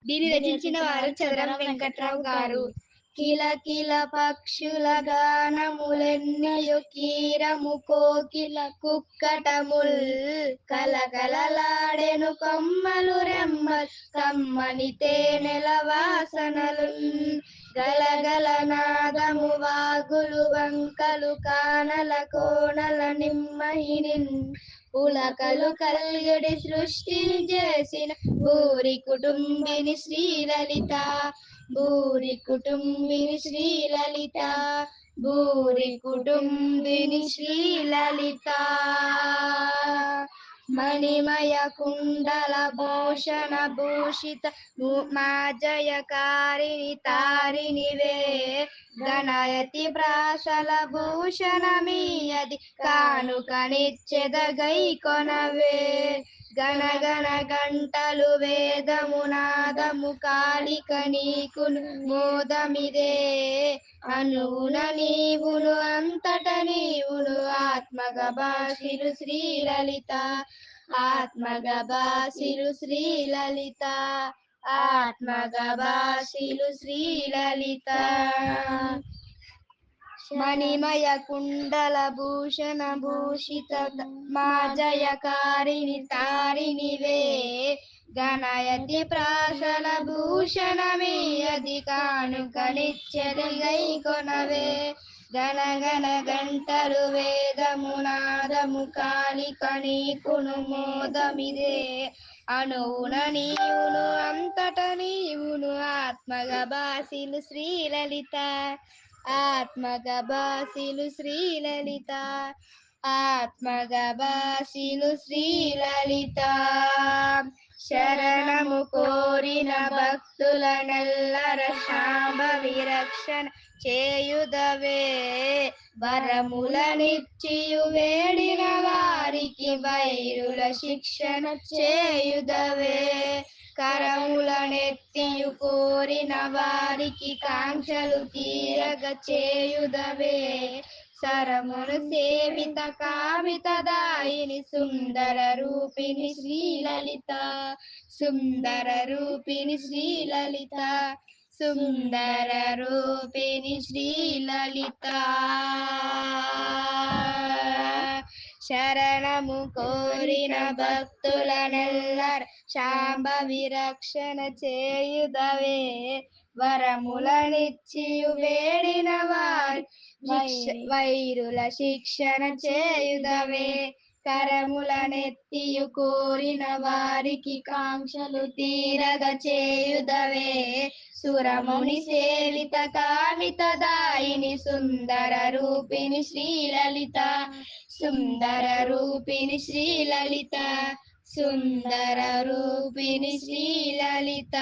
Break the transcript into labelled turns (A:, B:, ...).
A: దీన్ని రచించిన
B: వారు చదరం వెంకట్రావు గారు. కిల కిల పక్షుల గానములెన్నయు కీరము కోకిల కుక్కటముల్ కలకలలాడెను కొమ్మలు రెమ్మల్ కమ్మని తేనెల వాసనలు గలగల నాదము వాగులు వంకలు కానల కోనల నిమ్మహినిన్ పులకలు కల్గడి సృష్టిని చేసిన భూరి కుటుంబిని శ్రీలలిత భూరి కుటుంబిని శ్రీలలిత భూరి కుటుంబిని శ్రీలలిత మణిమయ కుండల భూషణ భూషిత మాజయకారిణి తారిణివే గణయతి ప్రాశల భూషణమీయది కానుకనిచ్చెదగై కొనవే గణగణ గంటలు వేదము నాదము కాళిక నీకును మోదమిదే అనువున నీవును అంతట నీవును ఆత్మగ భాషిలు శ్రీలలిత ఆత్మగ భాషిలు శ్రీలలిత ఆత్మగ భాషిలు శ్రీలలిత మణిమయ కుండల భూషణ భూషిత మాజయకారిణి తారిణివే గణయతి ప్రాశల భూషణమీయది కానుకనిచ్చెదగై కొనవే గణగణ గంటలు వేదము నాదము కాళిక నీకును మోదమిదే అనువున నీవును అంతట నీవును ఆత్మగ భాషిలు శ్రీలలిత ఆత్మగ భాషిలు శ్రీలలిత ఆత్మగ భాషిలు శ్రీలలిత శరణము కోరిన భక్తులనెల్లర శాంభవి రక్షణ చేయుదవే వరములనిచ్చియు వేడిన వారికి వైరుల శిక్షణ చేయుదవే కరములనెత్తియు కోరిన వారికి కాంక్షలు తీరగ చేయుదవే సరమును సేవిత కామిత దాయిని సుందర రూపిణి శ్రీలలిత సుందర రూపిణి శ్రీలలిత సుందర రూపిణి శ్రీలలిత శరణము కోరిన భక్తులనెల్లర శాంభవి రక్షణ చేయుదవే వరములనిచ్చియు వేడిన వారి వైరుల శిక్షణ చేయుదవే కరములనెత్తియు కోరిన వారికి కాంక్షలు తీరగ చేయుదవే సురముని సేవిత కామిత దాయిని సుందర రూపిణి శ్రీలలిత సుందర రూపిణి శ్రీలలిత సుందర రూపిణి శ్రీలలిత